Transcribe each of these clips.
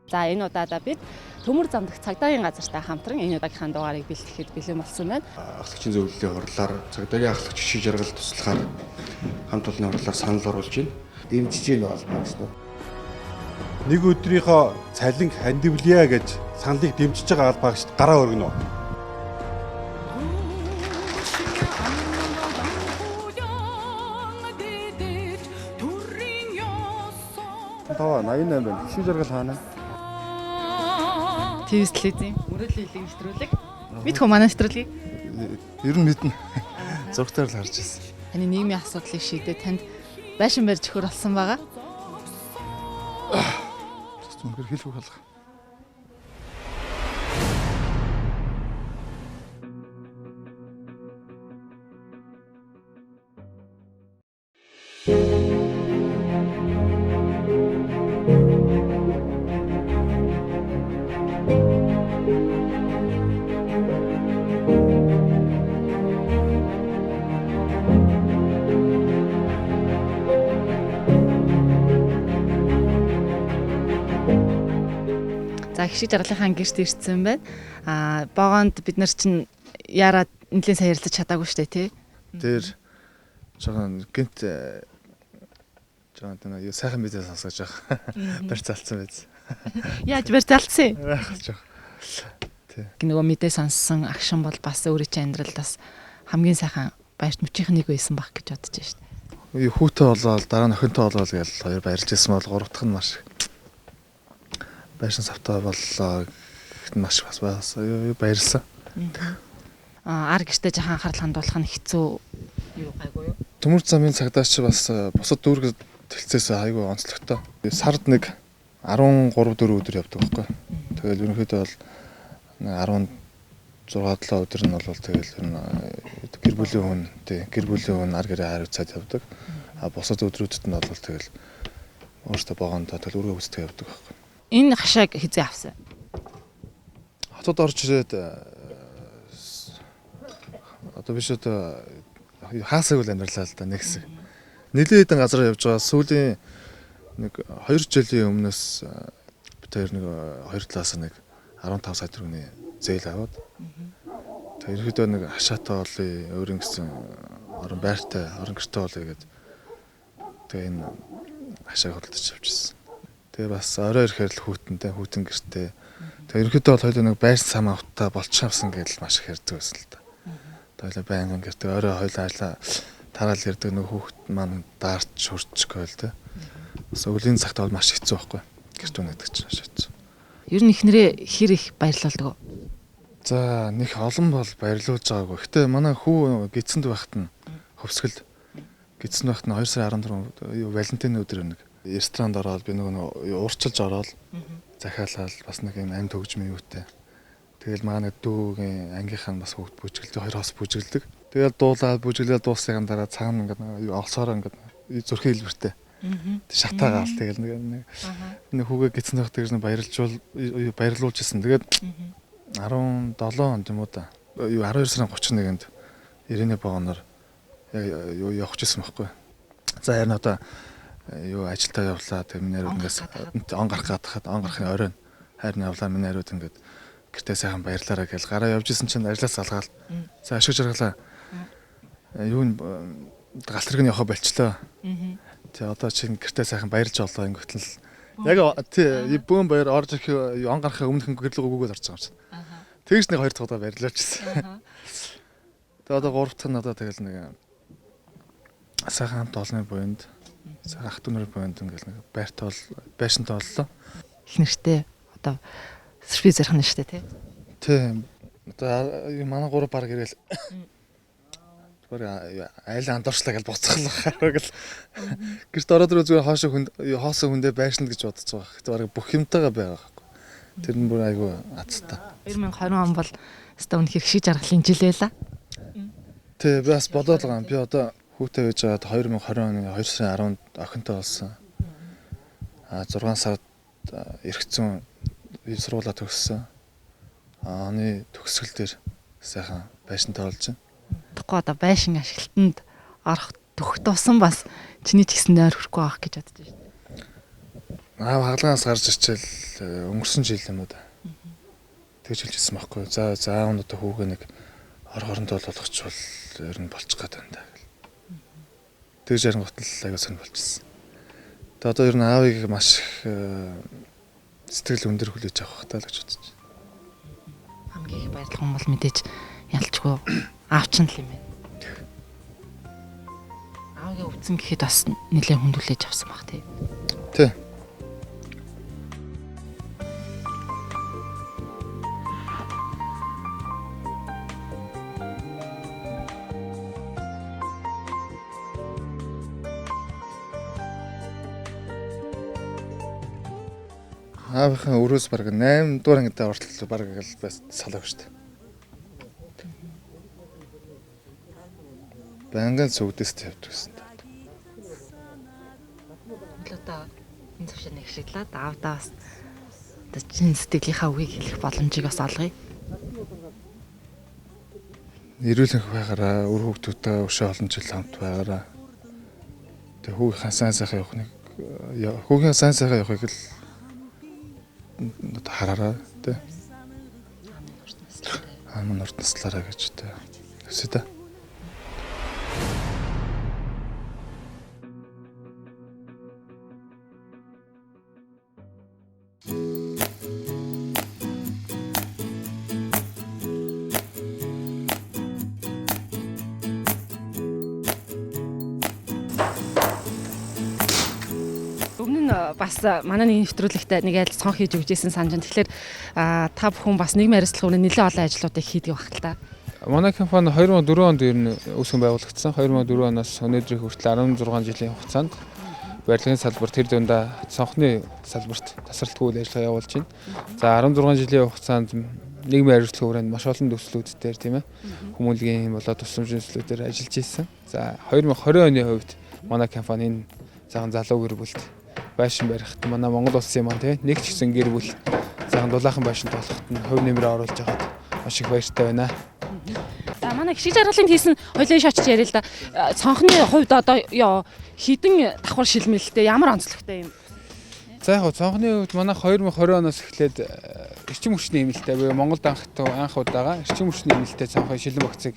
За энэ удаадаа бид төмөр зам дэх цагдаагийн газартай хамтран энэ удаагийнхаа дугаарыг бэлтгэхэд бэлэн болсон байна. Ахлагчийн зөвлөлийн хурлаар цагдаагийн ахлагч шиж жаргал туслахаар хамт олонны хурлаар санал оруулж байна. Дэмжиж байна бол гэсэн үү. Нэг өдрийнхөө цалин хандивлия гэж саналыг дэмжиж байгаа аль багшд гараа өргөнө. Тава 88 байна. Шиж жаргал хаана? ТV телевизийн мөрөдлийн хэлийг нэвтрүүлэг. Мэдхүү манай нэвтрүүлгийг? Ер нь мэднэ. Зургатаар л харж ирсэн. Таны нийгмийн асуудлыг шийдээд танд байшин барьж өгөхөр болсон байгаа. Үнэхээр хэлбэг болгох. За хшиг жаргалынхаа гэрт ирсэн байна. Богоонд бид нар чинь яарад нэлээд сайн ярилцаж чадаагүй штэ тий. Тэр жоохон гинт жоохон тэнэ сайхан мэдээ сонсож байгаа. Барь залцсан байз. Яаж барь залцсан? Жоох. Тий. Нөгөө мэдээ сонссон агшин бол бас өөрийн чинь амьдралд бас хамгийн сайхан баярт мөчийнх нэг байсан баг гэж бодож байна штэ. Хүүтэй болоод дараа нь охинтой болоод гээл хоёр баярлж ирсэн бол гурав дахь нь маш байшин савтай боллоо гэхэд маш бас баярлсан. Ар гэртээ жахан анхаарал хандуулах нь хэцүү юу гайгүй юу? Төмөр замын цагдаач бас бусад дүүрэг тэлцээс айгүй онцлогтой. Сард нэг 13-4 өдөр явдаг байхгүй. Тэгэл ерөнхийдөө бол 16-7 өдөр нь бол тэгэл гэр бүлийн хүн ар гэрээ хариуцаад явдаг. Бусад өдрүүдэд нь бол тэгэл өөртөө богондоо тэгэл өргөө үздэг явдаг байхгүй. Энэ хашааг хизээ авсан. Хотод орж ирээд одоо биш одоо хаасаг үл амьдралаа л да нэг хэсэг. Нилээд хэдэн газар явж байгаа сүүлийн нэг 2 жилийн өмнөөс бид хоёр нэг хоёр талаас нэг 15 сая төгрөгийн зээл аваад тэр ихэд нэг хашаатай олъё өөрийн гэсэн орон байртай орон гэртэй олъё гэдэг. Тэгээ энэ хашааг хөдөлж авчихсан. Тэгээ бас орой ирэхээр л хүүтэн гэртээ. Тэгээ ерөнхийдөө бол хоёул нэг байр сам автаа болчихсон гэдэл маш их ярьдаг байсан л да. Тэгээ байнгын гэртээ орой хоёул ажиллаа тараал ярьдаг нэг хүүхд маань даарч хурцчихгүй л дээ. Бас өвлийн цагт бол маш хэцүү байхгүй. Гэрт үнэдэг чинь маш хэцүү. Ер нь ихнэрээ хэр их баярлалдаг вэ? За нэг олон бол баярлуулж байгаагүй. Гэтэ манай хүү гидсэнд байхад нь хөвсгөл гидсэнд байхад нь 2 сарын 14 Валентины өдөр нэг ресторанд ороод би нөгөө уурчилж ороод захиалал бас нэг юм амт хөгжмийн юутай. Тэгэл манай дүүгийн ангийнхан бас хөвгт бүжгэлдэг, хоёр хос бүжгэлдэг. Тэгэл дуулаад бүжгэлээд дууссан дараа цаана ингээд олсоор ингээд зүрхийн хэлбэртэй. Шатаагаал тэгэл нэг хүүгээ гидсэн байх гэж баярлуулж ирсэн. Тэгээд 17 онд юм уу да. 12 сарын 31-нд Ирэний богоноор явах гэсэн байхгүй. За ярь одоо ажилдаа явлаа тэг миний хариуд ингээс он гарах гадахад он гарахын оройн хайрны явлаа миний хариуд ингээд гэртээ сайхан баярлаарай гэж гараа явж исэн чинь ажлаас залгаал. За ашиг жаргалаа. Юу галтрыг нь явах болчлоо. Тэг одоо чинь гэртээ сайхан баярлж олоо ингээд л яг тий бүүн баяр орж ирэх он гарахын өмнөх гэрлэг өгөөгөл орж байгаа юм чинь. Тэгж нэг хоёр дахь удаа баярлуулчихсан. Тэг одоо гурав дахь нь одоо тэгэл нэг сайхан хамт олонны буйнд ах дүүнэр бонд ингээл нэг байртай бол байшинтай боллоо. Их нэртэй одоо сюрприз ярих нь штэ тий. Тийм. Одоо манай гурав баг ирээл. Зүгээр айл андуурчлаа гэж буцахлах хараг л. Гэрт ороод ирээ зүгээр хоосон хүндээ байшин гэж бодож байгаа. Зүгээр бүх юмтайгаа байгаа байхгүй. Тэр нь бүр айгүй азтай. 2020 он бол өстө үнэхээр хшиг жаргалын жил байлаа. Тий, би бас бодоод байгаа юм. Би одоо хүүтэй байж байгаад 2020 оны 2 сарын 10-нд охинтой болсон. 6 сард эргэцэн сургуулаа төгссөн. Оны төгсгөл дээр сайхан байшинтай болж байна. Тэгэхгүй одоо байшин ашиглалтанд орох төх тусан бас чиний ч гэсэн нойр хүрхгүй авах гэж бодож байна. Аав хаалгаас гарч ичээл өнгөрсөн жил юм уу да. Тэгж хэлжсэн байхгүй. За аав нь одоо хүүгээ нэг хоорондоо болгочвол ер нь болчих гээд байна да гэл. Тэгж ярингот л аяга сонь болчихсон. Тэгээ одоо ер нь аавыг маш их сэтгэл өндөр хүлээж авах хэрэгтэй л гэж бодож байна. Хамгийн их баярлах юм бол мэдээж ялчгүй аавч нь л юм байна. Аавгийн өвцөн гэхэд бас нэлээд хүндүлээж авсан баг тий. Тий. Аавынхаа өрөөс бараг 8 дугаар ангидаа ортол бараг л бас салаагүй шүү дээ. Банган сүгдэс тавьдаг гэсэн та. Одоо энэ зөвшөө нэг шиглаад аавдаа бас одоо чин сэтгэлийнхаа үгийг хэлэх боломжийг бас олгоё. Ирүүлэх байгаараа өр хүүхдүүдтэй өшөө олон жил хамт байгаараа. Тэг хүүгийн сайн сайхан явах нэг хүүгийн сайн сайхан явахыг л хараараа тий. Амын урт наслаараа гэж тий. Өсөө та. Бас манай нэг нэвтрүүлэгтээ нэг айл цонх хийж өгчээсэн санаж байна. Тэгэхээр та бүхэн бас нийгмийн харилцааны өмнө нэлээд олон ажлуудыг хийдэг баг л та. Манай компани 2004 онд ер нь үүсгэн байгуулагдсан. 2004 оноос өнөөдрийн хүртэл 16 жилийн хугацаанд барилгын салбарт тэр дундаа цонхны салбарт тасралтгүй үйл ажиллагаа явуулж байна. За 16 жилийн хугацаанд нийгмийн харилцааны хүрээнд маш олон төслүүдээр тийм ээ хүмүүнлэгийн болоод тусламжийн төслүүдээр ажиллаж ирсэн. За 2020 оны хувьд манай компани энэ цагаан залуу гэр бүлд байшин барихт манай Монгол улсын маань тийм нэг ч гэсэн гэр бүл цагаан дулаахан байшинт болоход нь хувь нэмрээ оруулж байгаад маш их баяртай байна. За манай гişиг жаргалын хийсэн хоёлын шатч яриа л да. Цонхны хувьд одоо хідэн давхар шилмэлтэй ямар онцлогтой юм? За яг цонхны хувьд манай 2020 оноос эхлээд эрчим хүчний эмнэлтэд буюу Монголд анх удаага эрчим хүчний эмнэлтэд цонхын шилэн багцыг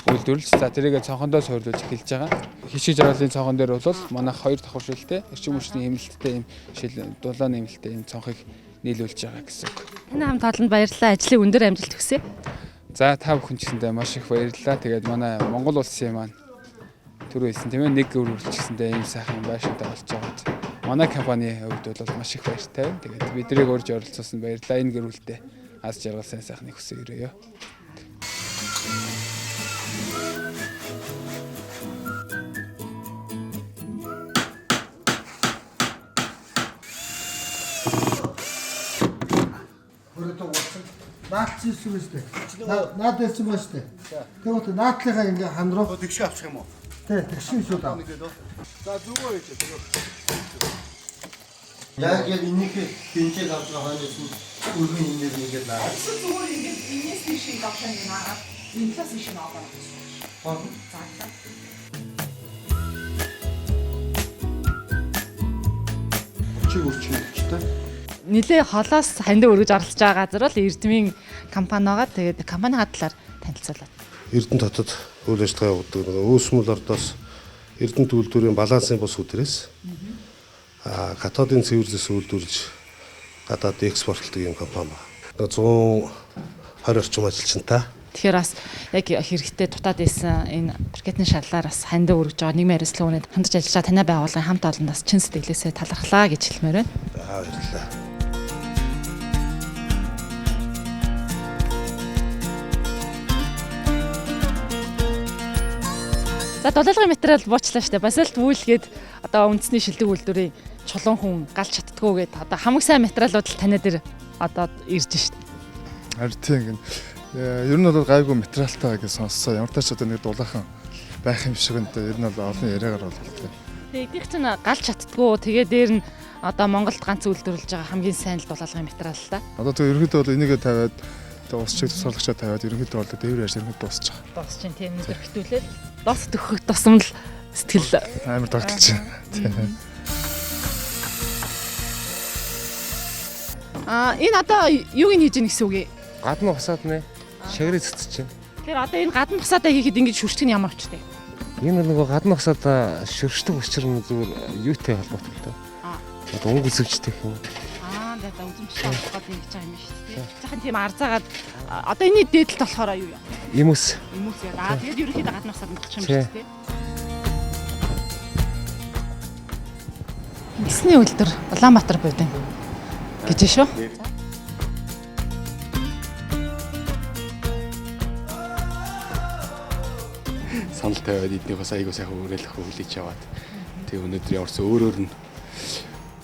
үйлдвэрлэж за тэрийг цонхондоо суйрлуулж эхэлж байгаа. Гişиг жаргалын цонхон дээр бол манай 2 давхар шилтэй эрчим хүчний эмнэлтэд ийм шилэн дулааны эмнэлтэд ийм цонхыг нийлүүлж байгаа гэсэн үг. Таны хамт олонд баярлалаа. Ажлын өндөр амжилт хүсье. За та бүхэн ч гэсэндээ маш их баярлалаа. Тэгээд манай Монгол улсын маань түрүү хэлсэн тийм ээ нэг өрөвлөж гэсэндээ ийм сайхан байшинтай болж байгаад манай компани хувьд бол маш их баяртай байна. Тэгээд биднийг урьж оролцуулсан баярлалаа. Энэ гэр бүлтэй аз жаргал сайн сайхныг хүсье өрөөё. Наадсан юм шүү дээ. Наад байсан ба шүү дээ. Тэгвэл наадлынхаа ингээ хандруу тэгш авчих юм уу? Тий, тэгш шүү даа. За зүгөө хийж зүгөө. Яг энийг тэнцэл авч байгаа юм үргэн инээр нэгээд наа. Зүгээр ингээд энэс тийш авсан юм аа. Энэс тийш аваа. За. Үрчтэй. Нилээ холоос хандаа өргөж оролцож байгаа газар бол Эрдмийн компани байгаа. Тэгээд компанийн талаар танилцуулаад. Эрдэнэ хотод үйл ажиллагаа явуулдаг нэг өөсмөл ордоос Эрдэнэ төлөвлөрийн балансын бус үднээс катодын цэвэрлээс үйлдвэрлэж гадаад экспортлдог юм компани байна. 120 орчим ажилчинтай. Тэгэхээр бас яг хэрэгтэй дутаад байсан энэ брикетийн шаллаар бас хандаа өргөж байгаа нийгмийн харилцааны өмнөд хандж ажиллаж байгаа танай байгууллагын хамт олондоос чин сэтгэлээсээ талархлаа гэж хэлмээр байна. Баярлалаа. За дулаалгын материал буучлаа штэ. Басалт вүүлгээд одоо үндэсний шилдэг үйлдвэрийн чулуун хүн галж чаддгүй гээд одоо хамаг сайн материалууд л танай дээр одоо ирж штэ. Харин тийм гэн. Ер нь бол гайгүй материалтай гэж сонссоо. Ямар ч одоо нэг дулаахан байх юм шиг энэ ер нь бол олон яриагаар бол тийм. Тэгээд чинь галж чаддгүй тэгээ дээр нь одоо Монголд ганц үйлдвэрлэж байгаа хамгийн сайн л дулаалгын материал л да. Одоо тэг ерөнхийдөө бол энийгээ тавиад ус чиг тусгаалагчаа тавиад ерөнхийдөө бол дээвэр ажил ерөнхийдөө дуусчих. Дуусч чинь тийм өдөрхтүүлээд дос төхөх тусам л сэтгэл амар тогтолж байна. Тийм. Энэ одоо юуг нь хийж ийн гэсэн үг ээ? Гадна усаад нэ шагрыг цэцэж байна. Тэгэхээр одоо энэ гадна бусаадаа хийхэд ингэж шүрчдэг нь ямар учиртай? Энэ нөгөө гадна усаад шөршдөг учир нь зүгээр юутай холбоотой л доо. Одоо өнгө үзэгчтэй юм. За үзэмжтэй болох гэдэг ингэж байгаа юм шүү дээ. Захын тийм арзаагаад одоо энэ дээдлэлт болохоор юу юм? Имүс. Имүс яа. Тэгээд ерөнхийдөө гадна бусаад мэдчих юм шүү дээ. Гисний үлдэр Улаанбаатар будин гэж шүү. Санал тавиад эднийхээс айгуу сайхан өрөөлөх хүлээж аваад тэгээ өнөөдөр яварсан өөрөөр нь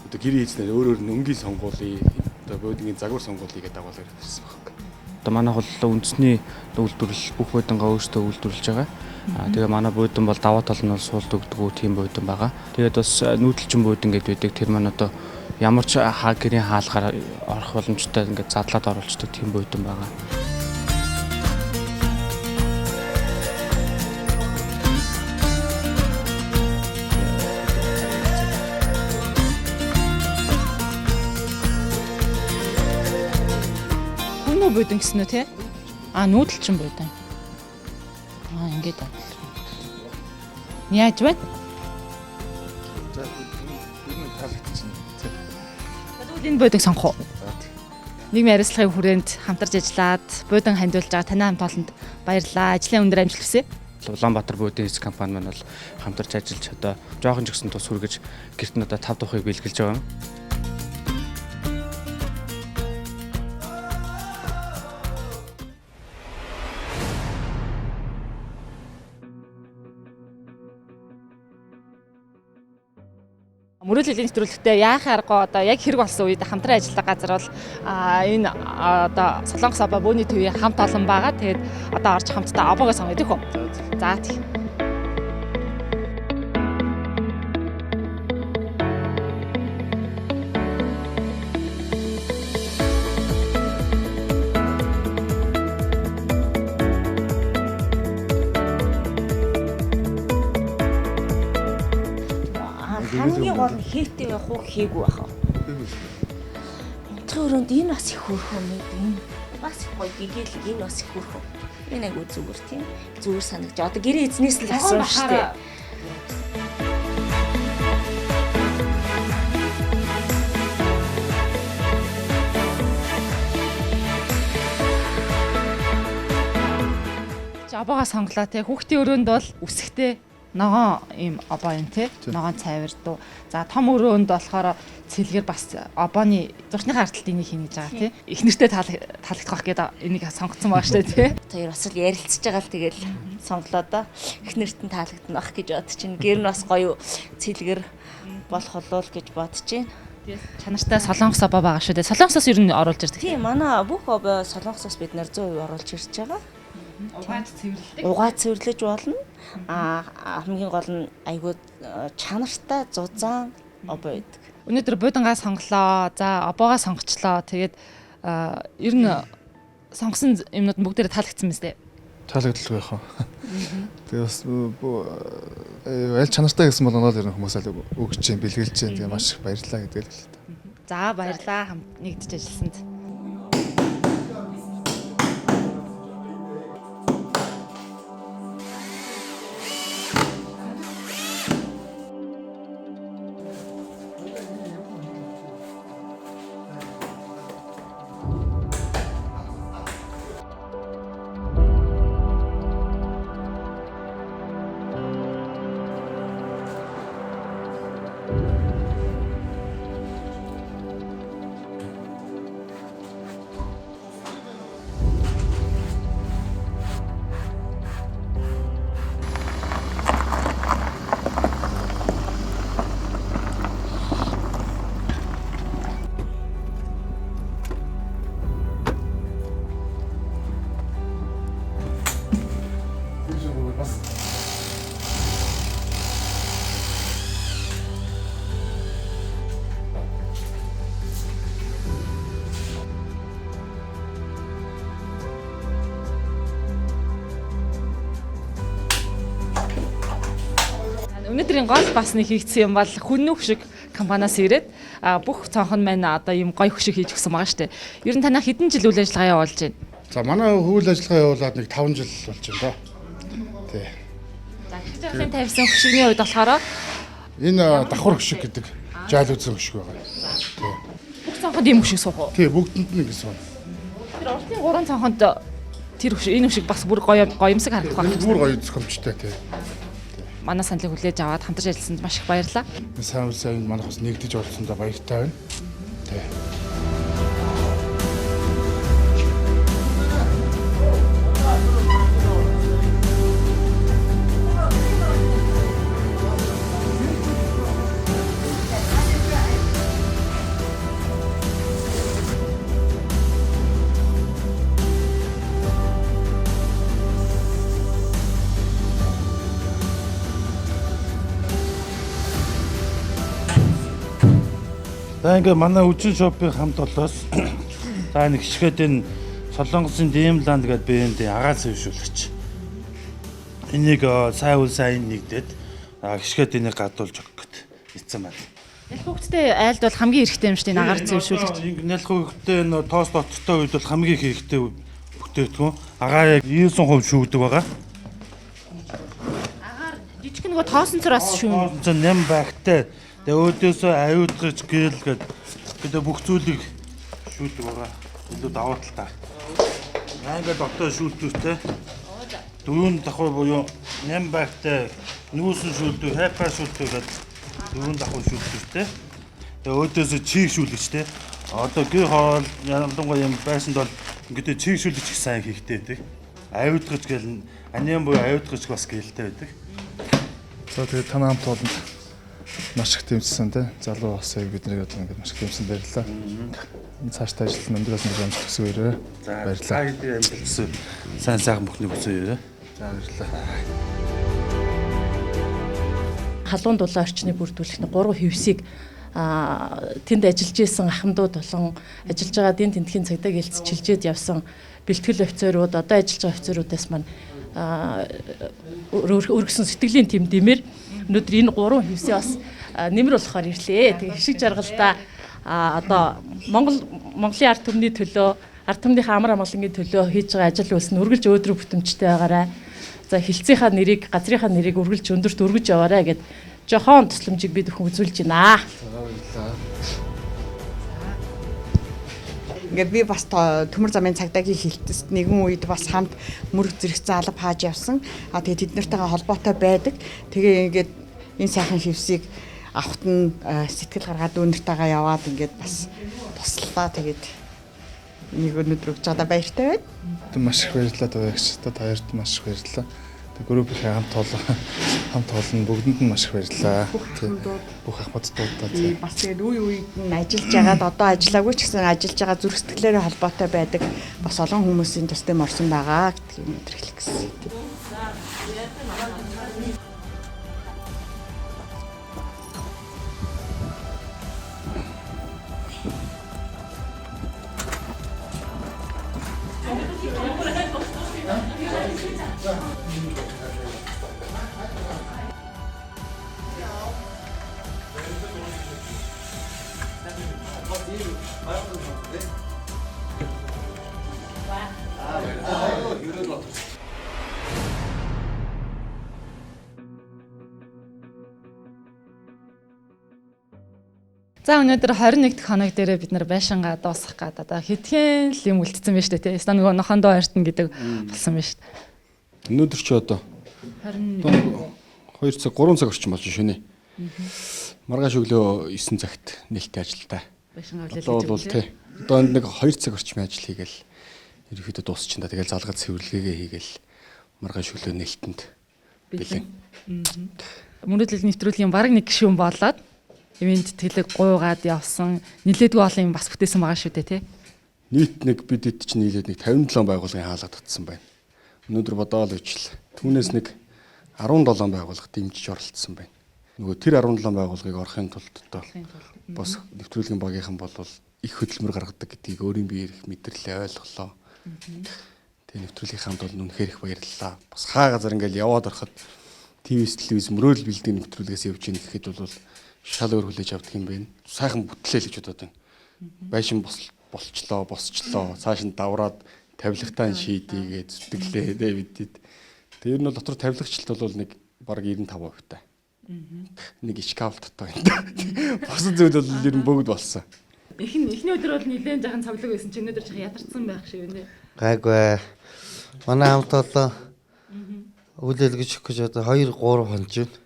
одоо гэр хийснээр өөрөөр нь өнгийн сонгуулийн одоо бодгийн загвар сонгуулийг дагуулж ирсэн байна. Одоо манай холлоо үндэсний үйлдвэрлэл бүх бодингаа өөрсдөө үйлдвэрлэж байгаа. Тэгээ манай бодин бол даваа тал нь суулт өгдөг тийм бодин байгаа. Тэгээд бас нүүдэлчин бодин гэдэг байдаг. Тэр маань одоо ямар ч гэрийн хаалгаар орох боломжтой ингээд задлаад оруулцдаг тийм бодин байгаа. Бодин гэсэн үү те? Нүүдэлчин бодин. Ингээд яаж вэ? За энэ таалагдчихна. Тэгвэл энэ бодиг сонгох уу? Нийгмийн арилслахын хүрээнд хамтарч ажиллаад бодин хандуулж байгаа танай хамт олонд баярлалаа. Ажлын өндөр амжилт хүсье. Улаанбаатар бодин эс компани маань бол хамтарч ажиллаж одоо жоохон ч гэсэн тус хүргэж гэрт нь одоо 5 тухыг бэлгэлж байгаа юм. Мөрөөдлийн нэвтрүүлэгтээ яахын аргагүй одоо яг хэрэг болсон үед хамтран ажилладаг газар бол энэ одоо Солонгос обо бөөний төвийн хамт олон байгаа. Тэгээд одоо орж хамтдаа обогоо сонгоё гэх үү? За тийм. Хамгийн гол нь хийтэй явах уу хийгүй байх уу? Өнцгөн өрөөнд энэ бас их хөөрхөө мэд. Энэ бас их гоё гэгэл энэ бас их хөөрхөө. Энэ айгуу зүгээр тийм. Зүгээр санагдаж. Одоо гэрээ эзнээс л асууж штэ. Обоогоо сонглоо те. Хүүхдийн өрөөнд бол үсгтэй ногоон ийм обоо юм те. Ногоон цайвар дуу. За том өрөөнд болохоор цэлгэр бас обооны зурчны харталт энийг хийнэ гэж байгаа те. Их нэртэй таалагдах гэдэг энийг сонгоцсон байгаа шүү дээ те. Тэр бас л ярилцж байгаа л тэгэл сонглоо доо. Их нэртэн таалагдана ах гэж бодож чинь. Гэр нь бас гоё цэлгэр болох болов гэж бодож чинь. Чанартай солонгос обоо байгаа шүү дээ. Солонгосоос ер нь оруулж ирдэг. Тийм манай бүх обоо солонгосоос бид нэр 100% оруулж ирж байгаа. Угаад цэвэрлэж болно. Хамгийн гол нь айгүй чанартай зузаан обоо байдаг. Өнөөдөр будингаа сонглоо. За обоогоо сонгочлоо. Тэгээд ер нь сонгосон юмнууд бүгдээрээ таалагдсан мэт дээ. Таалагдaltaгүй яах вэ? Тэгээд бас аль чанартай гэсэн болгоноо л ер нь хүмүүс аль өгч чинь бэлгэлж чинь тэгээд маш их баярлалаа гэдэг л хэлээ. За баярлалаа хамт нэгдэж ажилласанд. Өнөөдрийн гол бас нэг хийгдсэн юм бол хүннүх шиг компаниас ирээд бүх цонхон маань одоо ийм гоё хөшиг хийж өгсөн байгаа шүү дээ. Ер нь танаа хэдэн жил үйл ажиллагаа явуулж байна? За манай үйл ажиллагаа явуулаад нэг 5 жил болж байна доо. Тий. За тэгж яахын тавьсан хөшигний үед болохоор энэ давхар хөшиг гэдэг жаал үзэн хөшиг байгаа. Тий. бүх цонхонд ийм хөшиг суух уу? Тий, бүгдэнд нэг гэсэн. Тэр уртын 3 цонхонд тэр хөшиг энэ хөшиг бас бүр гоёмсаг харагдах байна. Бүр гоё зохимжтой тий. Манай саналыг хүлээж аваад хамтарч ажилласанд маш их баярлалаа. Сайн манайх бас нэгдэж оролцсондоо баяртай байна. Тий. За ингээ манай үжин шопын хамт олоос за нэг хишгээд энэ Солонгосын Дэмланд гэдэг брэнд агаал зөвшөөрөгч. Энийг сайн үл сайн нэгдээд хишгээд энийг гадуулж өгөх гэд хэлсэн байна. Нялх хөвгттэй айлд бол хамгийн хэрэгтэй юм шүү дээ агаар зөвшөөрөгч. Нялх хөвгттэй энэ тост оттой үед бол хамгийн хэрэгтэй бүтээгдэхүүн. Агаар яг 9% шүүгдэг байгаа. Агаар жижиг нөгөө тоосон цараас шүүн. Тоосон нэм багтай. Тэгээ өөдөөсөө аюутгаж гээл гэдэг бүх зүйлийг шүүдэг байгаа. Илүү даваа талтай. Ингээд дотоо шүүлтүүтэй. Дөрөв давхар буюу нэм багтай нүүсэн шүүлтүү, хайпа шүүлтүү гэдэг дөрөв давхар шүүлтүүтэй. Тэгээ өөдөөсөө чийг шүүлэгчтэй. Одоо гэр хоол ялангуяа юм байсанд бол ингээд чийг шүүлэгч их сайн хийхтэй байдаг. Аюутгаж гээл аниан буюу аюутгаж бас гэлтэй байдаг. За тэгээ танаа хамт олонд маш их дэмжсэн тий. Залуу улсыг бидний одоо ингээд маш их дэмжсэн баярлалаа. Цаашдаа ажилласан өндөр насны амжилт хүсье. Баярлалаа. Амжилт хүсье. Сайн сайхан бүхний хүсье. За баярлалаа. Халуун дулаан орчныг бүрдүүлэх 3 хевсийг тэнд ажиллаж исэн ахмадууд болон ажиллаж байгаа дин тентхийн цагдаа гэлц чилжээд явсан бэлтгэл офицерууд одоо ажиллаж байгаа офицеруудаас маань өргөсөн сэтгэлийн тэм дэмэр өнөөдөр энэ 3 хевсээ бас нэмэр болохоор ирлээ. Тэгээ хишиг жаргалдаа одоо Монголын ард түмний төлөө ард түмнийхээ амар амгалангийн төлөө хийж байгаа ажил үйлс нь үргэлж өөдрөг бүтэмжтэй байгаарай. За хилцийнхаа нэрийг газрынхаа нэрийг үргэлж өндөрт өргөж яваарай гэд жохон тусламжийг бид өхөн үзүүлж байна. Ингээд би бас төмөр замын цагдаагийн хилтэст нэгэн үед бас хамт мөрөг зэрэгцэн алба хааж явсан. Тэгээ тэд нартайгаа холбоотой байдаг. Тэгээ ингээд энэ сайхан хевсийг авахт нь сэтгэл гаргаад өнөртөйгаа яваад ингээд бас туслалаа. Тэгээд нэг өнөдөр өгч байгаа баяртай байна. Маш их баярлалаа тавьягч. Та хоёрт маш их баярлалаа. Тэг группийн хамт олон бүгдэнд нь маш их баярлалаа. Бүх ахмадуудаа тий. Бас тэгээд үе үед нь ажиллаж байгаад одоо ажиллаагүй ч гэсэн ажиллаж байгаа зүрх сэтгэлээрээ холбоотой байдаг бас олон хүмүүсийн тусдын орсон байгаа гэдгийг өнөдөр хэлэх гэсэн. За өнөөдөр 21 дахь хоног дээрээ бид нар байшингаа дуусгах гээд одоо хэдхэн л юм үлдсэн байна шүү дээ тий. Ста нөгөө нохондоо ойртон гэдэг болсон байна шүү дээ. Өнөөдөр чи одоо 2 цаг 3 цаг орчим болж шөнэ. Маргааш өглөө 9 цагт нээлттэй ажилтаа. Байшингаа хүлээлгэж одоо бол тий. Одоо нэг 2 цаг орчмын ажил хийгээл ерөөхдөө дуусчихна. Тэгэл залгаж цэвэрлэгээ хийгээл маргааш өглөө нээлтэнд бэлэн. Мөрөдлөл нэвтрүүлгийн баг нэг гишүүн болоод ивент тэтгэлэг гуйгаад явсан нилээдгүй олон юм бас бүтээсэн байгаа шүү дээ тий. Нийт нэг бид хэд ч нийлээд нэг 57 байгууллагын хаалга татсан байна. Өнөөдөр бодоол ижил. Түүнээс нэг 17 байгууллага дэмжиж оролцсон байна. Нөгөө тэр 17 байгууллагыг орохын тулд одоо бас нэвтрүүлгийн багийнхан бол их хөдөлмөр гаргадаг гэдгийг өөрийн биеэр их мэдэрлээ ойлголоо. Тэгээ нэвтрүүлгийн хамт бол үнэхээр их баярлалаа. Бас хаа газар ингээл яваад ороход ТV-с телевиз мөрөөл бэлдгийн нэвтрүүлгээс явж ийн гэхэд бол шал өөр хүлээж авдаг юм байна. Сайхан бүтлээ л гэж бодоод байна. Байшин босчлоо. Цааш нь давраад тавилгатаа шийдийгээ зүтгэлээ дээ бидэд. Тэр нь бол дотор тавилгачлалт бол нэг бараг 95% та. Нэг шкаф дотоо юм. Бос зүйл бол ер нь бүгд болсон. Эхний өдөр бол нэлээд жаахан цавлаг байсан чи өнөөдөр жаахан ядарсан байх шиг байна. Гайгүй. Манай хамт одоо үлээлгэж өгөх гэж одоо 2-3 хонж байна.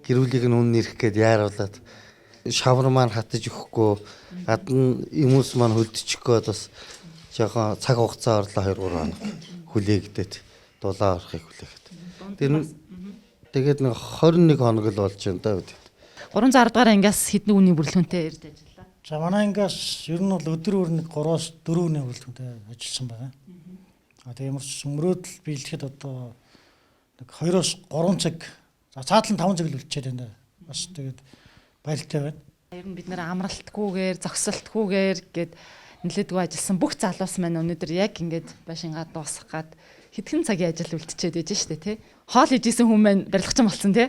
Гэрүүлийг нь үнэн ирэх гээд яаруулаад шавар маань хатаж өгөхгүй гадна хүмүүс маань хөлдөчихгөөд бас жоохон цаг хугацаа орлоо 2-3 хоног хүлээгдээд дулаан орохыг хүлээгээд. Тэгээд нэг 21 хоног л болж байна да. 310 дугаар ангиас хэдэн үний бүрэлдэхүүнтэй ирж ажиллаа. За манай ангиас ер нь бол өдөр бүр нэг 3-4 үний бүрэлдэхүүнтэй ажилласан байгаа. Тэгээ ямар ч мөрөөдөл биелэхэд одоо нэг 2-3 цаг цаадлан 5 цаг л үлдчихэд байна. Бас тэгээд баяртай байна. Ер нь бид нэр амралтгүйгээр, зогсолтгүйгээр гээд нэлээдгүй ажилласан бүх залуус маань өнөөдөр яг ингээд байшингаа дуусгах гад хэдхэн цагийн ажил үлдчихэд байж штэ тий. Хоол ижсэн хүн маань барилгачин болсон тий.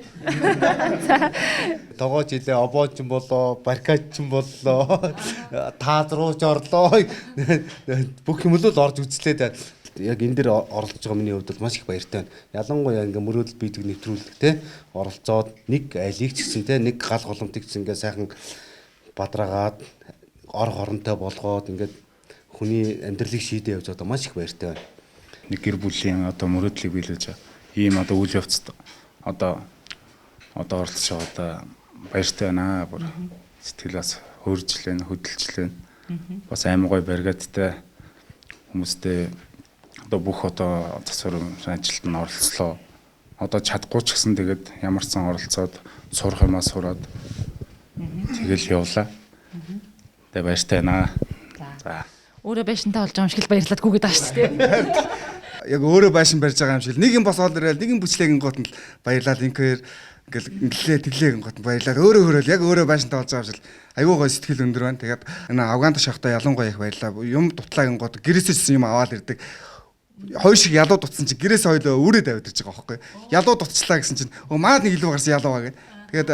Тогоо жилээ обооч юм болоо, баркач юм болоо, таад рууч орлоо. Бүх юм л орж үзлээ. Яг энэ дээр оролцож байгаа миний хувьд маш их баяртай байна. Ялангуяа ингээ мөрөөдөл бийдэг нэвтрүүлэг те оролцоод нэг айлыг ч гэсэн те нэг гал голомтыг ч ингээ сайхан бадраагаад ор хоронтой болгоод ингээд хүний амьдралыг шийдээ явж одоо маш их баяртай байна. Нэг гэр бүлийн одоо мөрөөдлийг биелүүлж ийм одоо үйл явцад одоо оролцож байгаа баяртай байна. Бүр сэтгэл бас хөөржлэн хөдөлжлэн бас аймаг гой баригадтай хүмүүстэй одоо бүх одоо засварын ажилд нь оролцлоо. Одоо чадахгүй ч гэсэн тэгээд ямар ч сан оролцоод сурах юмаа сураад тэгэл явлаа. Тэгээд баяртай байна. За. Өөрөө байшинтай болж байгаа юм шиг л баярлаад гүгээд байгаа шүү дээ. Яг өөрөө байшин барьж байгаа юм шиг нэг юм бос ол ирэл нэг юм бүчлээгэн гот нь баярлаад ингээр ингээл инглээ тэглээгэн гот нь баярлаад өөрөө яг өөрөө байшинтай болж байгаа юм шиг аюу гой сэтгэл өндөр байна. Тэгээд энэ Афганд шахтаа ялангуяа их баярлаа. Юм дутлагын гот гэрээсээс юм аваад ирдэг. Хоёр шиг ялуу дутсан чи гэрээс хойлоо өөрөө давид ирж байгаа байхгүй. Ялуу дутчлаа гэсэн чинь маад нэг илүү гарсан ялуу байгаа. Тэгээд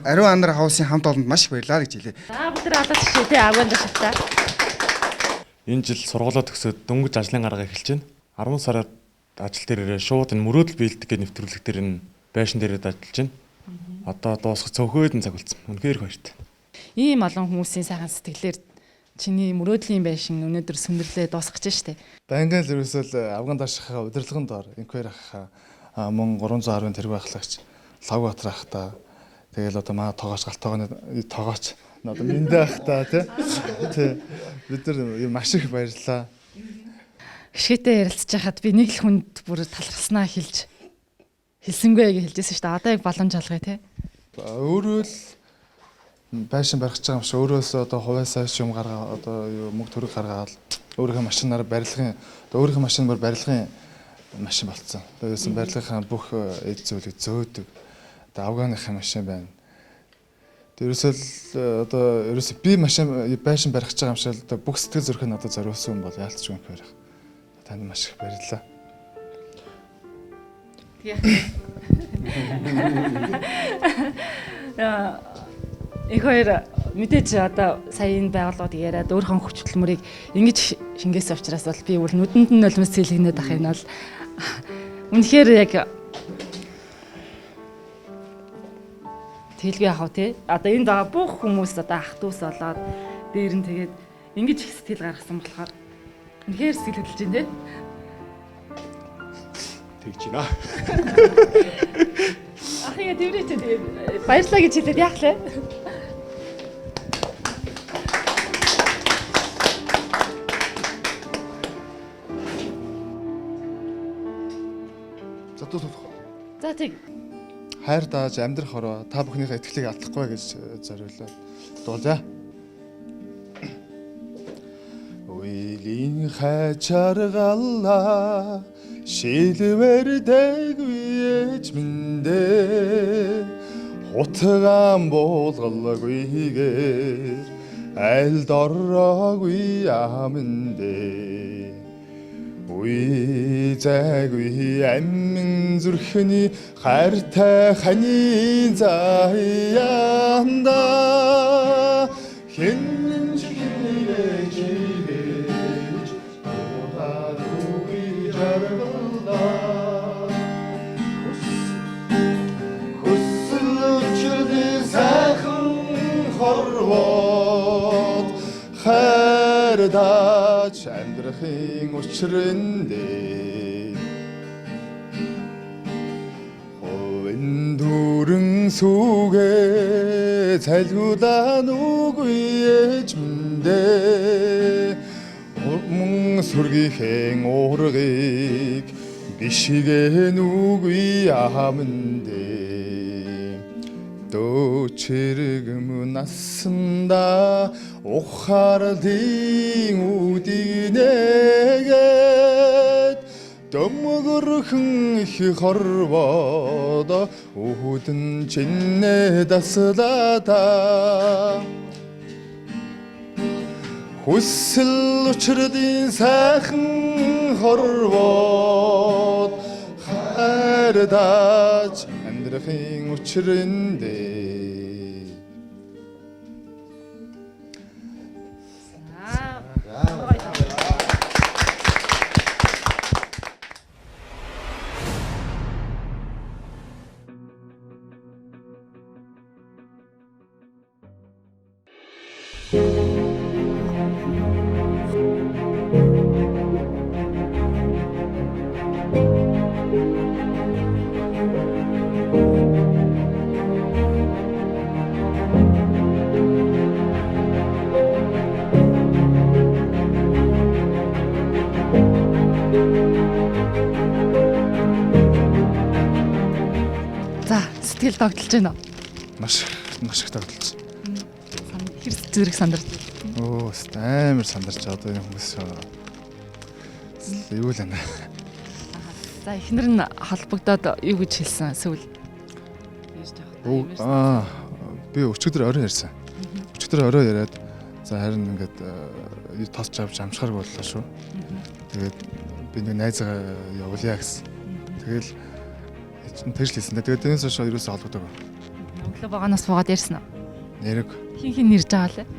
ариун анар хаусын хамт олонд маш их баярлаа гэж хэлээ. За бүгд алаад чишээ тий Афганд шахтаа. Энэ жил сургуулаа төгсөөд дөнгөж ажлын гаргаа эхэлж байна. 10 сард ажил дээр ирээ шууд энэ мөрөөдөл биелдэг гэх нэвтрүүлэг дээр энэ байшин дээрээ ажиллаж байна. Одоо дуусах цөөхөөд цаг болсон. Үнэхээр баяртай. Ийм олон хүмүүсийн сайхан сэтгэлээр чиний мөрөөдлийн байшин өнөөдөр сүндэрлээ дуусгаж штэ. Бангаал ерөөсөл Афганд ашихаа удирдлагын доор инквайр ахаа мөн 310-ын тэрэг байхлагч лав батрах та тэгэл одоо маа тоогооч галтойгоо тоогооч одоо мэндэ ах та тий бид нар маш их баярлаа. Гişгтэй ярилцж байхад би нэг л хүнд бүр талархснаа хэлсэнгүй гэж хэлжсэн шүү дээ. Одоо яг боломж алгая тий. Өөрөө л байшин барих гэж байгаа юм шиг өөрөөсөө одоо хувьяасаа юм гаргаа одоо мөнгө төрөг гаргаад өөрийнхөө машинаар барилгын өөрийнхөө машин бүр барилгын машин болцсон. Тэгээс барилгынхаа бүх эд зүйлийг зөөдөг. Одоо Афганыхаа машин байна. Тэрээсэл одоо ерөөсөө би байшин барих гэж байгаа юм шиг одоо бүх сэтгэл зүрх нь одоо зориулсан юм бол яалтч юм хэрэг. Танд маш их баярлалаа. Их хоёр мэдээж одоо саяын байгууллагууд яриад өөрхөн хүч хөдөлмөрийг ингэж шингээсэн учраас бол би бол нүдэнд нь нулимс цэлгэнээд ах энэ бол үнэхээр яг тэлгүй яах вэ те одоо энд байгаа бүх хүмүүс одоо ах トゥ ус болоод дээр нь тэгээд ингэж их сэтгэл гаргасан болохоор үнэхээр сэтгэл хөдлөж байна те тэгж байна. Ах яа тэрвэрч баярлаа гэж хэлээд яах лээ. За тэг. Хайр дааж амьдрах хороо та бүхнийхээ итгэлийг алдахгүй гэж зориулаад дуулаа. Үеийн хачааргалаа шилвэрдэг ээж миндээ хутгаан буулгалгүйгээр аль дороогүй амэндээ Уй зайгүй амин зүрхний хайртай хани заяанда хэн чихэж ирэж удаад үгүй жаргалаа хүсэл өчрөний сайхан хорвоод хайрдаач амьдрахын учрандээ ховын дүрэн сүгэ цайлгуулаа нүгүй ээжмдээ мөн сүргийхэн уургыг бишигэ нүгүй аамдээ дөчргм насанда ухаардын үдинэгээд дөмгөрхөн их хорвоод үүдэн чинээ даслаата хүсэл учрын сайхан хорвоод хайрдаач амьдрахын учрандээ Сэтгэл тогтолж байна уу? Маш их тогтолж. Хэр зэрэг сандарч. Оо, амар сандарч одоо энэ хүмүүс юу л байна. За эхнэр нь холбогдоод юу гэж хэлсэн эсвэл би өчигдөр орой ярьсан. Өчигдөр орой яриад за харин ингээд тосч авч амжихаар боллоо шүү. Тэгээд би нэг найзгаа явуулъя гэсэн. Тэгэл тэгж хэлсэн. Тэгээд тэрнээс хойш ерөөсөө холбогдоогүй. Өглөө баганаас буугаад ярьсан уу? Нэрэг. Хин нэрж байгаа лээ.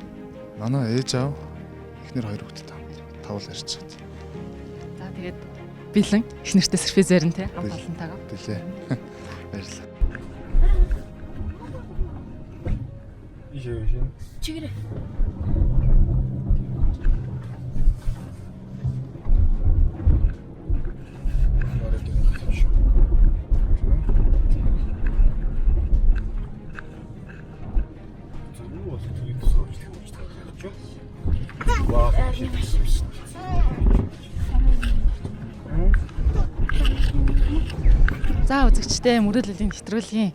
Манай ээж аав эхнэр хоёр хүүхэдтэй тавал ярьж чад. За тэгээд бэлэн эхнэртэй сервизээр нь те хамт олонтойгоо. Билээ. Баярлалаа. Чигээрээ. За үзэгчтэй мөрөдлөлийн нэвтрүүлгийн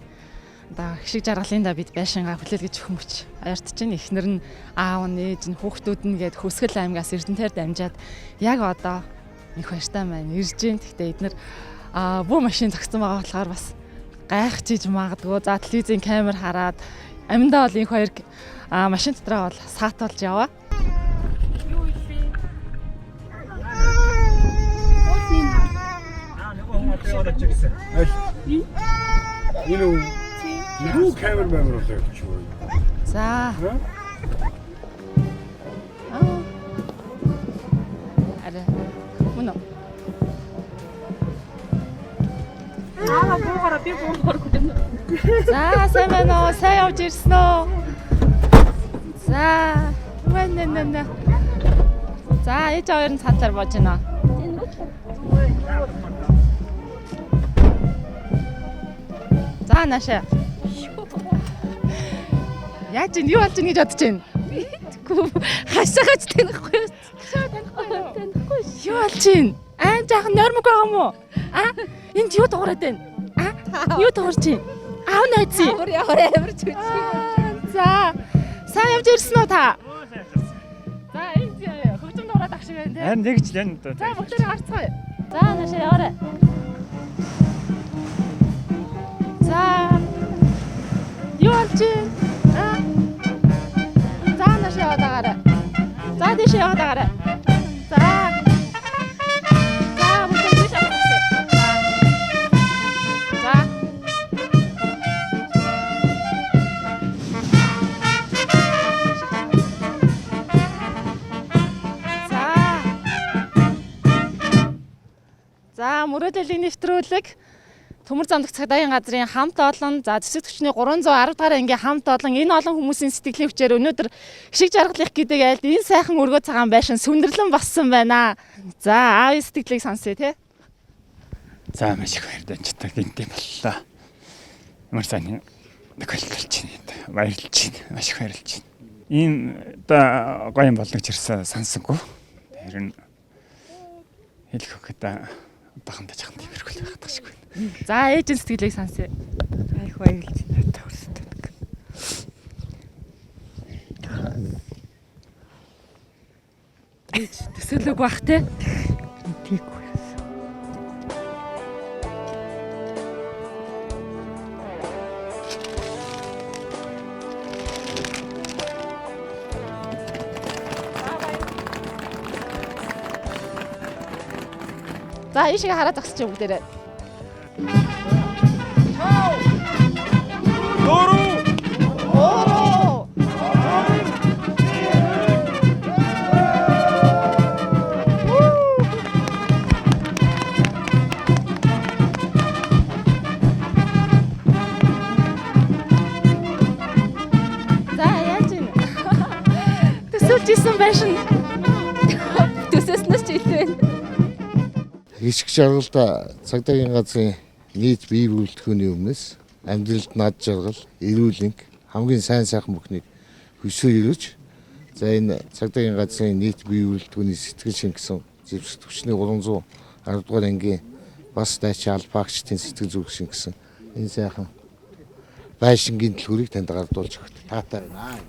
одоо хшиг жаргалын да бид байшингаа хүлээлгэж өгөх мөч аяртж байна. Эхнэр нь аав нь ээж нь хүүхдүүд нь гээд Хөсгөл аймгаас Эрдэнэтээр дамжаад яг одоо их баяртай маань ирж гин. Гэхдээ эднэр бүх машин зогссон байгаа болохоор бас гайхаж иж магадгүй. За телевизийн камер хараад аминдаа бол энэ хоёр машин дотроо бол саатуулж яваа. Юу камер болоо гэж юу. За. Аре. Мөн. Буугараа би буугаар гүтэн. За, сайн байна уу? Сайн явж ирсэн үү? За, вэнэнэнэ. За, ээж хоёр нь цаатлаар бууж байна. За, наашаа. Яаж юу болж ингэж бодож байна? Мэдгүй. Хашаагач танихгүй юу? Танихгүй. Юу болж байна? Жаахан нормог байгаа мó? Энд юу дуурайд байна? Юу дуурж байна? Аав найзын. Ямар амарч үгүй. За. Сайн явж ирсэн үү та? За, энд хөгжим дуурайд ах шиг байна те. Харин тэгж л энэ. За, бүгдээ харцгаая. За, наашаа яваарай. За. Юу болж байна? За, наашаа яваад байгаарай. За, тийш яваад байгаарай. За. мөрөөдлийн нэвтрүүлэг Төмөр зам дах цагдаагийн газрын хамт олон за зэвсэг төвчний 310 дугаар ангийн хамт олон энэ олон хүмүүсийн сэтгэлийн хүчээр өнөөдөр хишиг жаргалах гэдэг айлд энэ сайхан өргөө цагаан байшин сүндэрлэн болсон байна. За аавын сэтгэлийг сонсъё те. За маш их баярлалаа. Гинтэй боллоо. Ямар сайн тохиолдолч байна. Баярлж байна. Маш их баярлж байна. Ийм одоо гоё юм болно гэж ирсэн сонсонгүй. Тэр нь хэлэх хөөхөд одоохондоо жахан тиймэрхүү байгаад шиг байна. За ээжийн сэтгэлийг сонсъё. Их баярлж байна. Төгсдөг. Ээж төсөөлөг бах те. Тийгүй. За ийшээ хараад зогсож бүгдээрээ. За яаж юм? Төсөөлж исэн байшин. Төсөөснөөс ч илүү байна. Хишиг жаргалда цагдаагийн газрын нийт бие бүрэлдэхүүний өмнөөс амьдралд над жаргал, эрүүл энх хамгийн сайн сайхан бүхнийг хөсөө өрөж за энэ цагдаагийн газрын нийт бие бүрэлдэхүүний сэтгэл шингэсэн зэвсэг төвчний 310 дугаар ангийн бас дайч албаагчдын сэтгэл зүрх шингэсэн энэ сайхан байшингийн төлхөрийг танд гардуулж өгт. Таатай байна.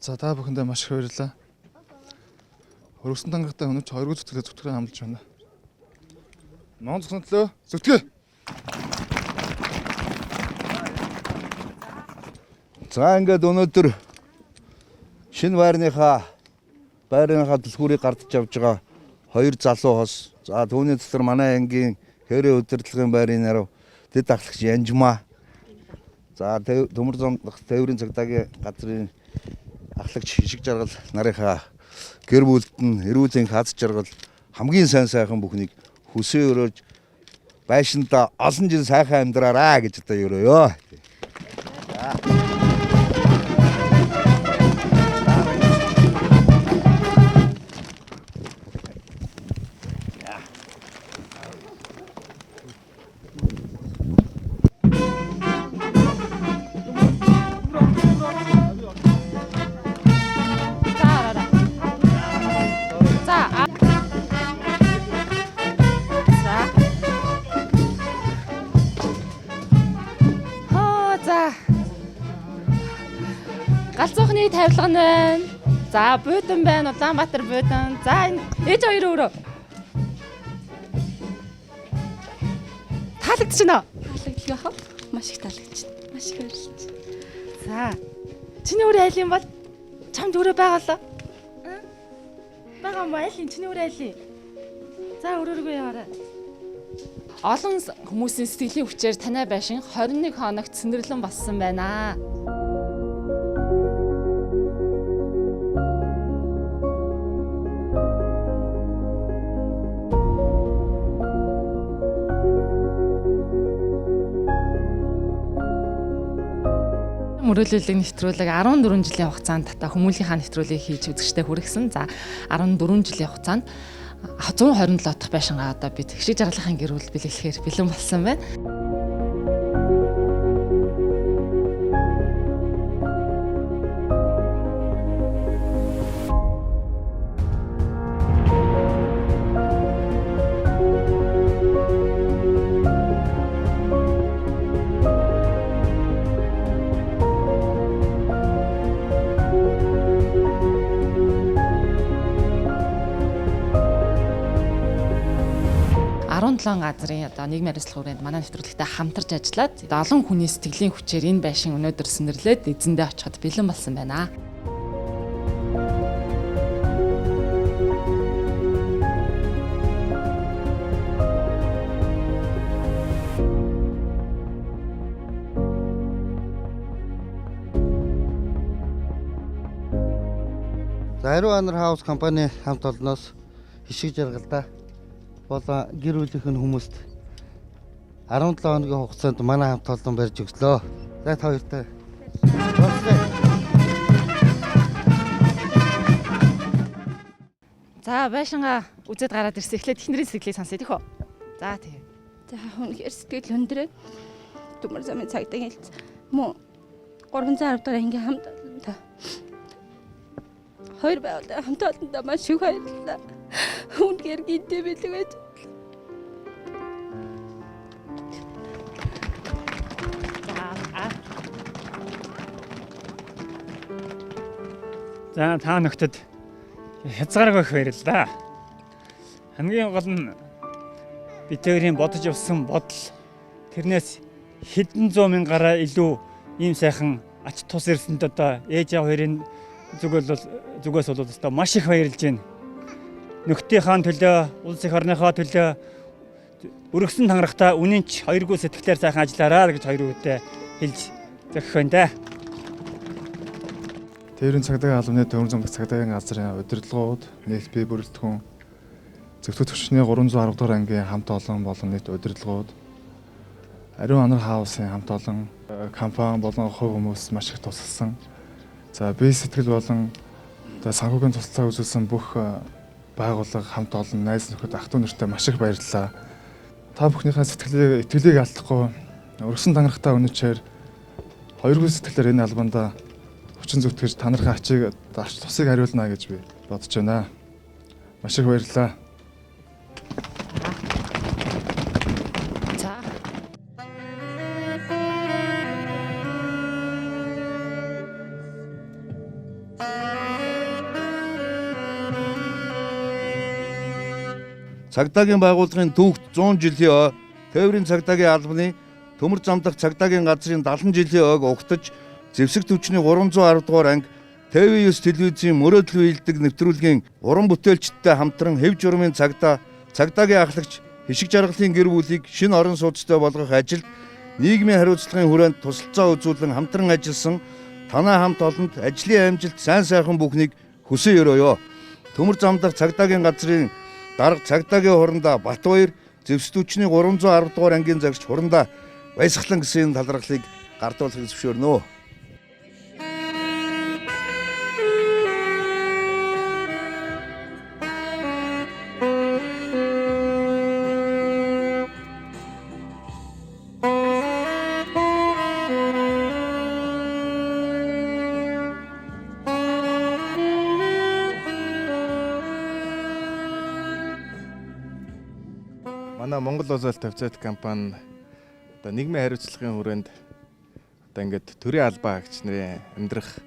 За та бүхэндээ маш их баярлалаа. Хөргөсөн тангатай өнөөч 2 зүтгэл хамлаж байна. Ноон зөвхөн зүтгэе. За ингээд өнөөдөр шинэ байрныхаа түлхүүрийг гардаж авж байгаа 2 залуу хос. За түүний дотор манай ангийн хэрэг удирдлагын байрны нэр дэд ахлагч Янжмаа. За Төмөр зам дах тээврийн цагдаагийн газрын ахлагч хишиг жаргал нарынхаа гэр бүлд нь эрүүл энх хаз жаргал хамгийн сайн сайхан бүхнийг хүсээ өрөөж байшинда олон жил сайхан амьдраараа гэж одоо өрөөё. Галзуухны тавилга нь байна. За буудан байна. Улаанбаатар буудан. За энэ ээж хоёр өөрөө. Таалагдчихна уу? Таалагдчихаа. Маш их таалагдчихна. Маш их баярлалаа. За. Чиний өөрөө айл юм бол чамд өөрөө байгалаа. Бага майлын чиний өөрөө айл. За өрөөргөө яваарай. Олон хүмүүсийн сэтгэлийн хүчээр танай байшин 21 хоногт сэндэрлэн болсон байна. Мөрөөллийн нэвтрүүлэг 14 жилийн хугацаанд та хүмүүлийнхаа нэвтрүүлгийг хийж үзэгчтэй хүргэсэн. За 14 жилийн хугацаанд 127 дахь байшингаа одоо бид хишиг жаргалахын гэр бүл бэлэглэхээр бэлэн болсон байна. Газрын одоо нийгмийн хариуцлага хүрээнд манай нэвтрүүлэгтэй хамтарч ажиллаад олон хүний сэтгэлийн хүчээр энэ байшин өнөөдөр сэндэрлээд эзэндээ очиход бэлэн болсон байна. Ариун Анар хаус компани хамт олноос хишиг жаргалдаа болон гэр бүлийн хүмүүст 17 хоногийн хугацаанд манай хамт олон барьж өглөө. За та хоёртай. За байшингаа үзээд гараад ирсэн. Эхлээд эхнэрийн сэтгэлийг сонсъё тийх үү? За тэгээ. За үнэхээр сэтгэл өндрөө төмөр замын цагдаагийн хэлц мөн 310 дахь ангийн хамт олонтой. Хоёр байгууллагын хамт олонтой маш их баярлалаа. Үнэхээр гинтэй бэлэг байж. За та нөхдөд хязгааргүй их баярлалаа. Хамгийн гол нь бидний бодож явсан бодол тэрнээс хэдэн зуун мянгаараа илүү ийм сайхан ач тус ирсэнд одоо ээж аав хоёрын зүгээс бол одоо маш их баярлж байна. Нөхдийнхаа төлөө, улс их орныхоо төлөө өргөсөн тангарахтаа үнэнч хоёргүй сэтгэлээр сайхан ажиллаараа гэж хоёр үгтэй хэлж зохих байна да. Тээврийн цагдаагийн албаны төмөр замдах цагдаагийн газрын удирдлагууд нийт бие бүрэлдэхүүн зөвхөн төвчний 310 дугаар ангийн хамт олон болон нийт удирдлагууд Ариун Анар хаусын хамт олон компани болон хувь хүмүүс маш их тусалсан. За бие сэтгэл болон санхүүгийн туслалцаа үзүүлсэн бүх байгууллага хамт олон найз нөхөд ах トゥ нартай маш их баярлалаа. Та бүхнийхээ сэтгэлийг итгэлийг алдахгүй өргөсөн тангарахтаа өнөчээр хоёргүй сэтгэлээр энэ албанд хүчин зүтгэж танархаа ачиг тусыг хариулна гэж би бодож байна. Маш их баярлалаа. Цагдаагийн байгууллагын түүхт 100 жилийн тээврийн цагдаагийн албаны төмөр замдах цагдаагийн газрын 70 жилийн ойг угтаж зэвсэг төвчний 310 дугаар анги ТV9 телевизийн мөрөөдөл биелдэг нэвтрүүлгийн уран бүтээлчдтэй хамтран хэв журмын цагдаагийн ахлагч хишиг жаргалын гэр бүлийг шинэ орон сууцтай болгох ажилд нийгмийн хариуцлагын хүрээнд тусалцаа үзүүлэн хамтран ажилласан танай хамт олонд ажлын амжилт сайн сайхан бүхнийг хүсэн өрөөё. Төмөр замдах цагдаагийн газрын дарга цагдаагийн хурандаа Батбаяр зэвсдүүчний 310 дугаар ангийн загч хурандаа Баясгалан гэсэн талархлыг гардуулахыг зөвшөөрнө. Манай Монгол Улс тавьцаат компани одоо нийгмийн хариуцлагын хүрээнд одоо ингээд төрийн албаа агч нарын амьдрах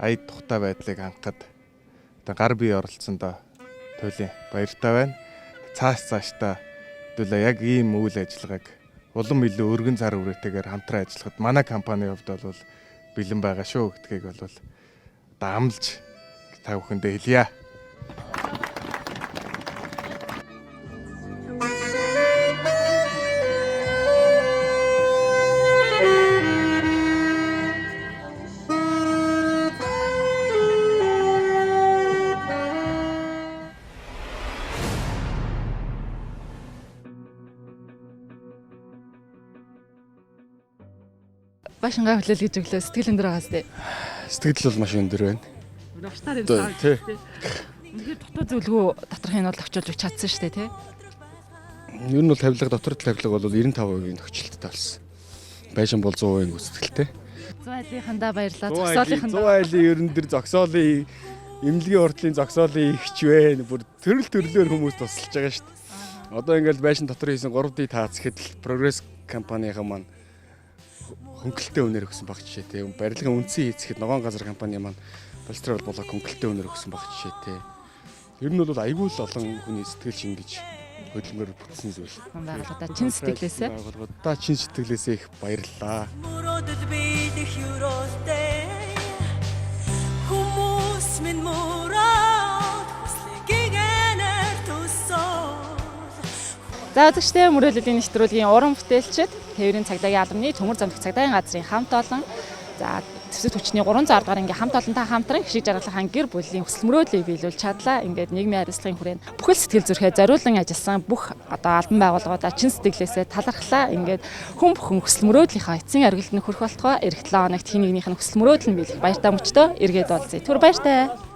аяд тухтай байдлыг хангахад одоо гар бие оролцсондоо туйлын баяртай байна. Цаашдаа хэдүүлээ яг ийм үйл ажиллагааг улам илүү өргөн цар хүрээтэйгээр хамтран ажиллахад манай компанийн хувьд бол бэлэн байгаа шүү гэдгийг бол одоо амлаж та бүхэндээ хэлье. Башингаа хүлээл гэж өглөө сэтгэл өндөр байгаас тээ. Сэтгэл бол маш өндөр байна. Навчтаар юм. Үнэхээр дотоод зөвлөгөө доторх нь бол очиулж чадсан шүү дээ тий. Ер нь бол тавилга дотор тавилга бол 95% нөхцөлттэй болсон. Байшин бол 100% гүйцэтгэлтэй. 100 айлынхандаа баярлалаа. Зогсоолынхандаа. 100 айлын ерөн дээр зогсоолын эмнэлгийн уртлын зогсоолын ихч вэ. Бүр төрөл төрлөөр хүмүүс тусалж байгаа шүү дээ. Одоо ингээл байшин дотор хийсэн 3D таац гэхэд Progress компанийн маань хөнгөлөлтөө үнээр өгсөн баг жишээтэй. Барилгын үндсэн хийцэхэд ногоон газар компани маань Полистрол болоо хөнгөлөлтөө үнээр өгсөн баг жишээтэй. Ер нь бол айгүй л олон хүний сэтгэл шингэж хөдөлмөр бүтсэн зүйл. Байгууллагуудаа чин сэтгэлээсээ. Байгууллагуудаа чин сэтгэлээсээ их баярлалаа. Мөрөөдөл биелэх юролтэй хүмүүс минь мөрөөд хүслэгэнээр төсөө. За үзэгчдээ мөрөөдлийн нэвтрүүлгийн уран бүтээлчид Тээврийн цагдаагийн албаны төмөр замдах цагдаагийн газрын хамт олон За төсөв хүчний 310 дугаар ингээ хамт олонтой хамтран хишиг жаргалахын гэр бүлийн хүсэл мөрөөдлийг биелүүлж чадлаа. Ингээд нийгмийн харилцагын хүрээнд бүхэл сэтгэл зүрхээ зориулан ажилласан бүх одоо албан байгууллагуудаа чин сэтгэлээсээ талархлаа. Ингээд хүн бүхэн хүсэл мөрөөдлийнхаа эцсийн аргалд нь хүрэх болтугай эх 7 хоногт хин нэгнийх нь хүсэл мөрөөдөл нь биелэх баяртай мөчтөө эргээд олзъя. Түр баяртай.